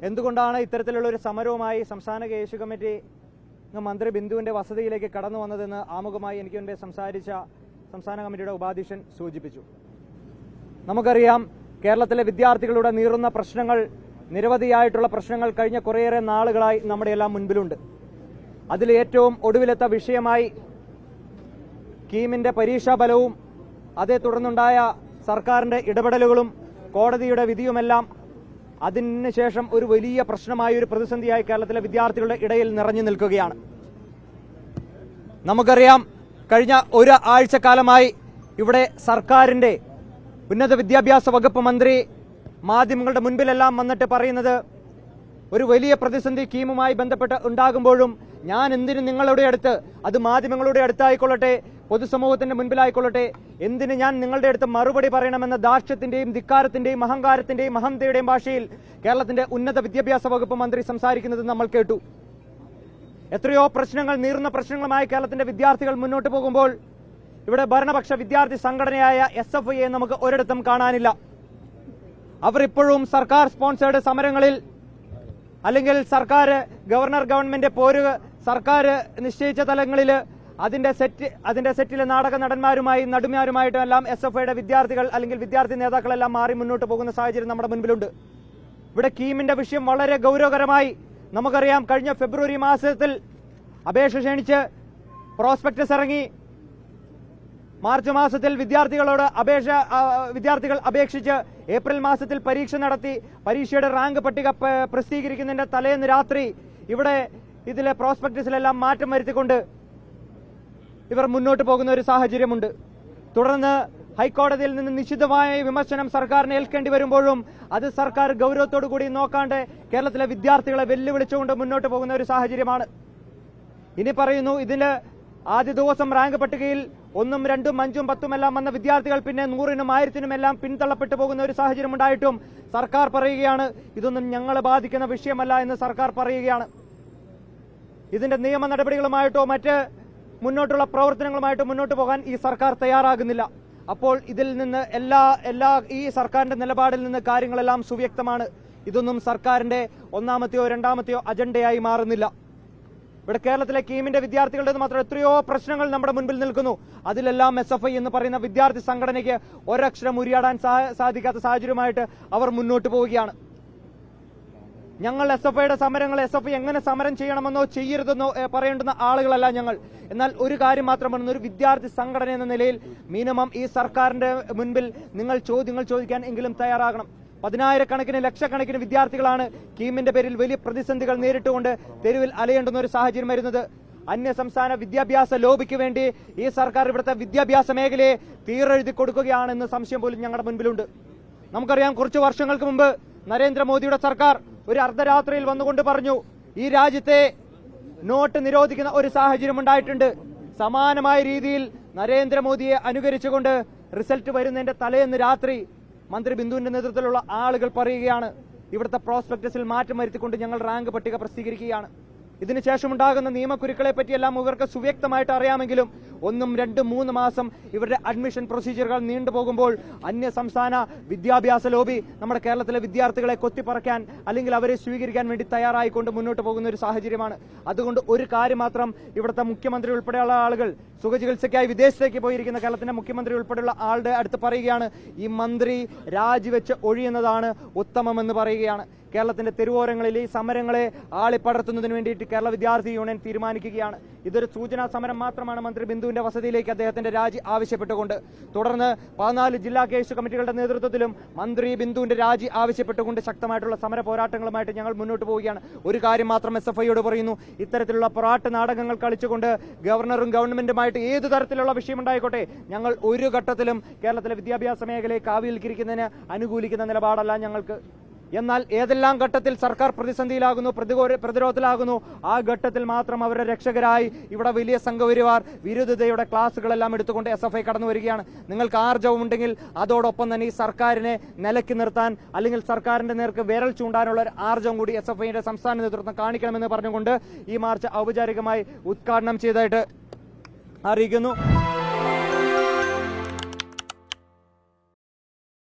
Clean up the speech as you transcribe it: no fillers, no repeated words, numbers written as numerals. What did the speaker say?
എന്തുകൊണ്ടാണ് ഇത്തരത്തിലുള്ള ഒരു സമരവുമായി സംസ്ഥാന കെ.എസ്.യു കമ്മിറ്റി മന്ത്രി ബിന്ദുവിന്റെ വസതിയിലേക്ക് കടന്നു വന്നതെന്ന് ആമുഖമായി എനിക്ക് മുൻപേ സംസാരിച്ച സംസ്ഥാന കമ്മിറ്റിയുടെ ഉപാധ്യക്ഷൻ സൂചിപ്പിച്ചു. നമുക്കറിയാം, കേരളത്തിലെ വിദ്യാർത്ഥികളുടെ നീറുന്ന പ്രശ്നങ്ങൾ, നിരവധിയായിട്ടുള്ള പ്രശ്നങ്ങൾ കഴിഞ്ഞ കുറേയേറെ നാളുകളായി നമ്മുടെ എല്ലാം മുൻപിലുണ്ട്. അതിൽ ഏറ്റവും ഒടുവിലെത്ത വിഷയമായി കീമിന്റെ പരീക്ഷാഫലവും അതേ തുടർന്നുണ്ടായ സർക്കാരിന്റെ ഇടപെടലുകളും കോടതിയുടെ വിധിയുമെല്ലാം അതിനുശേഷം ഒരു വലിയ പ്രശ്നമായ ഒരു പ്രതിസന്ധിയായി കേരളത്തിലെ വിദ്യാർത്ഥികളുടെ ഇടയിൽ നിറഞ്ഞു നിൽക്കുകയാണ്. നമുക്കറിയാം, കഴിഞ്ഞ ഒരു ആഴ്ചക്കാലമായി ഇവിടെ സർക്കാരിന്റെ ഉന്നത വിദ്യാഭ്യാസ വകുപ്പ് മന്ത്രി മാധ്യമങ്ങളുടെ മുൻപിലെല്ലാം വന്നിട്ട് പറയുന്നത്, ഒരു വലിയ പ്രതിസന്ധി കീമുമായി ബന്ധപ്പെട്ട് ഉണ്ടാകുമ്പോഴും ഞാൻ എന്തിന് നിങ്ങളുടെ അടുത്ത്, അത് മാധ്യമങ്ങളുടെ അടുത്തായിക്കൊള്ളട്ടെ, പൊതുസമൂഹത്തിന്റെ മുൻപിലായിക്കൊള്ളട്ടെ, എന്തിന് ഞാൻ നിങ്ങളുടെ അടുത്ത് മറുപടി പറയണമെന്ന ദാർഷ്ട്യത്തിന്റെയും ധിക്കാരത്തിന്റെയും അഹങ്കാരത്തിന്റെയും അഹന്തയുടെയും ഭാഷയിൽ കേരളത്തിന്റെ ഉന്നത വിദ്യാഭ്യാസ വകുപ്പ് മന്ത്രി സംസാരിക്കുന്നത് നമ്മൾ കേട്ടു. എത്രയോ പ്രശ്നങ്ങൾ, നീറുന്ന പ്രശ്നങ്ങളുമായി കേരളത്തിന്റെ വിദ്യാർത്ഥികൾ മുന്നോട്ട് പോകുമ്പോൾ ഇവിടെ ഭരണപക്ഷ വിദ്യാർത്ഥി സംഘടനയായ SFI നമുക്ക് ഒരിടത്തും കാണാനില്ല. അവർ ഇപ്പോഴും സർക്കാർ സ്പോൺസേർഡ് സമരങ്ങളിൽ, അല്ലെങ്കിൽ ഗവൺമെന്റ് പോരുക, സർക്കാർ നിശ്ചയിച്ച തലങ്ങളിൽ അതിന്റെ സെറ്റിലെ നാടക നടന്മാരുമായി നടുമാരുമായിട്ടും എല്ലാം SFIയുടെ വിദ്യാർത്ഥികൾ അല്ലെങ്കിൽ വിദ്യാർത്ഥി നേതാക്കളെല്ലാം മാറി മുന്നോട്ട് പോകുന്ന സാഹചര്യം നമ്മുടെ മുൻപിലുണ്ട്. ഇവിടെ കീമിന്റെ വിഷയം വളരെ ഗൗരവകരമായി നമുക്കറിയാം. കഴിഞ്ഞ ഫെബ്രുവരി മാസത്തിൽ അപേക്ഷ ക്ഷണിച്ച് പ്രോസ്പെക്ടസ് ഇറങ്ങി. മാർച്ച് മാസത്തിൽ വിദ്യാർത്ഥികൾ അപേക്ഷിച്ച് ഏപ്രിൽ മാസത്തിൽ പരീക്ഷ നടത്തി. പരീക്ഷയുടെ റാങ്ക് പട്ടിക പ്രസിദ്ധീകരിക്കുന്നതിന്റെ തലേന്ന് രാത്രി ഇവിടെ ഇതിലെ പ്രോസ്പെക്ടസിലെല്ലാം മാറ്റം വരുത്തിക്കൊണ്ട് ഇവർ മുന്നോട്ട് പോകുന്ന ഒരു സാഹചര്യമുണ്ട്. തുടർന്ന് ഹൈക്കോടതിയിൽ നിന്ന് നിശ്ചിതമായ വിമർശനം സർക്കാരിന് ഏൽക്കേണ്ടി വരുമ്പോഴും അത് സർക്കാർ ഗൗരവത്തോടു കൂടി നോക്കാണ്ട് കേരളത്തിലെ വിദ്യാർത്ഥികളെ വെല്ലുവിളിച്ചുകൊണ്ട് മുന്നോട്ട് പോകുന്ന ഒരു സാഹചര്യമാണ്. ഇനി പറയുന്നു, ഇതിന് ആദ്യ ദിവസം റാങ്ക് പട്ടികയിൽ 1, 2, 5, 10 എല്ലാം വന്ന വിദ്യാർത്ഥികൾ പിന്നെ 100-നും 1000-നും എല്ലാം പിന്തള്ളപ്പെട്ടു പോകുന്ന ഒരു സാഹചര്യം ഉണ്ടായിട്ടും സർക്കാർ പറയുകയാണ്, ഇതൊന്നും ഞങ്ങളെ ബാധിക്കുന്ന വിഷയമല്ല എന്ന് സർക്കാർ പറയുകയാണ്. ഇതിന്റെ നിയമ നടപടികളുമായിട്ടോ മറ്റ് മുന്നോട്ടുള്ള പ്രവർത്തനങ്ങളുമായിട്ട് മുന്നോട്ട് പോകാൻ ഈ സർക്കാർ തയ്യാറാകുന്നില്ല. അപ്പോൾ ഇതിൽ നിന്ന് ഈ സർക്കാരിന്റെ നിലപാടിൽ നിന്ന് കാര്യങ്ങളെല്ലാം സുവ്യക്തമാണ്. ഇതൊന്നും സർക്കാരിന്റെ ഒന്നാമത്തെയോ രണ്ടാമത്തെയോ അജണ്ടയായി മാറുന്നില്ല. ഇവിടെ കേരളത്തിലെ കീമിന്റെ വിദ്യാർത്ഥികളുടെ മാത്രം എത്രയോ പ്രശ്നങ്ങൾ നമ്മുടെ മുൻപിൽ നിൽക്കുന്നു. അതിലെല്ലാം SFI എന്ന് പറയുന്ന വിദ്യാർത്ഥി സംഘടനയ്ക്ക് ഒരക്ഷരം ഉരിയാടാൻ സാധിക്കാത്ത സാഹചര്യമായിട്ട് അവർ മുന്നോട്ട് പോവുകയാണ്. ഞങ്ങൾ SFIയുടെ സമരങ്ങൾ, SFI എങ്ങനെ സമരം ചെയ്യണമെന്നോ ചെയ്യരുതെന്നോ പറയേണ്ടുന്ന ആളുകളല്ല ഞങ്ങൾ. എന്നാൽ ഒരു കാര്യം മാത്രം പറയുന്നു, ഒരു വിദ്യാർത്ഥി സംഘടന എന്ന നിലയിൽ മിനിമം ഈ സർക്കാരിന്റെ മുൻപിൽ നിങ്ങൾ ചോദ്യങ്ങൾ ചോദിക്കാൻ എങ്കിലും തയ്യാറാകണം. 10,000-കണക്കിന് ലക്ഷക്കണക്കിന് വിദ്യാർത്ഥികളാണ് കീമിന്റെ പേരിൽ വലിയ പ്രതിസന്ധികൾ നേരിട്ടുകൊണ്ട് തെരുവിൽ അലയേണ്ടുന്ന ഒരു സാഹചര്യം വരുന്നത്. അന്യ സംസ്ഥാന വിദ്യാഭ്യാസ ലോബിക്ക് വേണ്ടി ഈ സർക്കാർ ഇവിടുത്തെ വിദ്യാഭ്യാസ മേഖലയെ തീരെഴുതി കൊടുക്കുകയാണെന്ന് സംശയം പോലും ഞങ്ങളുടെ മുൻപിലുണ്ട്. നമുക്കറിയാം, കുറച്ചു വർഷങ്ങൾക്ക് മുമ്പ് നരേന്ദ്രമോദിയുടെ സർക്കാർ ഒരു അർദ്ധരാത്രിയിൽ വന്നുകൊണ്ട് പറഞ്ഞു, ഈ രാജ്യത്തെ നോട്ട് നിരോധിക്കുന്ന ഒരു സാഹചര്യം ഉണ്ടായിട്ടുണ്ട്. സമാനമായ രീതിയിൽ നരേന്ദ്രമോദിയെ അനുകരിച്ചുകൊണ്ട് റിസൾട്ട് വരുന്നതിന്റെ തലേന്ന് രാത്രി മന്ത്രി ബിന്ദുവിന്റെ നേതൃത്വത്തിലുള്ള ആളുകൾ പറയുകയാണ്, ഇവിടുത്തെ പ്രോസ്പെക്ടസിൽ മാറ്റം വരുത്തിക്കൊണ്ട് ഞങ്ങൾ റാങ്ക് പട്ടിക പ്രസിദ്ധീകരിക്കുകയാണ്. ഇതിനുശേഷം ഉണ്ടാകുന്ന നിയമക്കുരുക്കളെ പറ്റിയെല്ലാം ഇവർക്ക് സുവ്യക്തമായിട്ട് അറിയാമെങ്കിലും 1, 2, 3 മാസം ഇവരുടെ അഡ്മിഷൻ പ്രൊസീജിയറുകൾ നീണ്ടുപോകുമ്പോൾ അന്യ സംസ്ഥാന വിദ്യാഭ്യാസ ലോബി നമ്മുടെ കേരളത്തിലെ വിദ്യാർത്ഥികളെ കൊത്തിപ്പറക്കാൻ അല്ലെങ്കിൽ അവരെ സ്വീകരിക്കാൻ വേണ്ടി തയ്യാറായിക്കൊണ്ട് മുന്നോട്ട് പോകുന്ന ഒരു സാഹചര്യമാണ്. അതുകൊണ്ട് ഒരു കാര്യം മാത്രം ഇവിടുത്തെ മുഖ്യമന്ത്രി ഉൾപ്പെടെയുള്ള ആളുകൾ, സുഖചികിത്സയ്ക്കായി വിദേശത്തേക്ക് പോയിരിക്കുന്ന കേരളത്തിന്റെ മുഖ്യമന്ത്രി ഉൾപ്പെടെയുള്ള ആളുടെ അടുത്ത് പറയുകയാണ്, ഈ മന്ത്രി രാജിവെച്ച് ഒഴിയുന്നതാണ് ഉത്തമമെന്ന് പറയുകയാണ്. കേരളത്തിന്റെ തെരുവോരങ്ങളിൽ ഈ സമരങ്ങളെ ആളിപ്പടർത്തുന്നതിന് വേണ്ടിയിട്ട് കേരള വിദ്യാർത്ഥി യൂണിയൻ തീരുമാനിക്കുകയാണ്. ഇതൊരു സൂചനാ സമരം മാത്രമാണ് മന്ത്രി ബിന്ദുവിന്റെ വസതിയിലേക്ക് അദ്ദേഹത്തിന്റെ രാജി ആവശ്യപ്പെട്ടുകൊണ്ട്. തുടർന്ന് 14 ജില്ലാ കെ.എസ്.യു കമ്മിറ്റികളുടെ നേതൃത്വത്തിലും മന്ത്രി ബിന്ദുവിന്റെ രാജി ആവശ്യപ്പെട്ടുകൊണ്ട് ശക്തമായിട്ടുള്ള സമര പോരാട്ടങ്ങളുമായിട്ട് ഞങ്ങൾ മുന്നോട്ട് പോവുകയാണ്. ഒരു കാര്യം മാത്രം SFIയോട് പറയുന്നു, ഇത്തരത്തിലുള്ള പോരാട്ട നാടകങ്ങൾ കളിച്ചുകൊണ്ട് ഗവർണറും ഗവൺമെന്റുമായിട്ട് ഏതു തരത്തിലുള്ള വിഷയമുണ്ടായിക്കോട്ടെ, ഞങ്ങൾ ഒരു ഘട്ടത്തിലും കേരളത്തിലെ വിദ്യാഭ്യാസ മേഖലയെ കാവ്യവൽക്കരിക്കുന്നതിന് അനുകൂലിക്കുന്ന നിലപാടല്ല ഞങ്ങൾക്ക്. എന്നാൽ ഏതെല്ലാം ഘട്ടത്തിൽ സർക്കാർ പ്രതിസന്ധിയിലാകുന്നു, പ്രതിരോധത്തിലാകുന്നു, ആ ഘട്ടത്തിൽ മാത്രം അവരുടെ രക്ഷകരായി ഇവിടെ വലിയ സംഘപരിവാർ വിരുദ്ധതയുടെ ക്ലാസുകളെല്ലാം എടുത്തുകൊണ്ട് SFI കടന്നു വരികയാണ്. നിങ്ങൾക്ക് ആർജവമുണ്ടെങ്കിൽ അതോടൊപ്പം തന്നെ ഈ സർക്കാരിനെ നിലയ്ക്ക് നിർത്താൻ അല്ലെങ്കിൽ സർക്കാരിന്റെ നേർക്ക് വിരൽ ചൂണ്ടാനുള്ള ഒരു ആർജവം കൂടി SFIയുടെ സംസ്ഥാന നേതൃത്വം കാണിക്കണമെന്ന് പറഞ്ഞുകൊണ്ട് ഈ മാർച്ച് ഔപചാരികമായി ഉദ്ഘാടനം ചെയ്തതായിട്ട് അറിയിക്കുന്നു.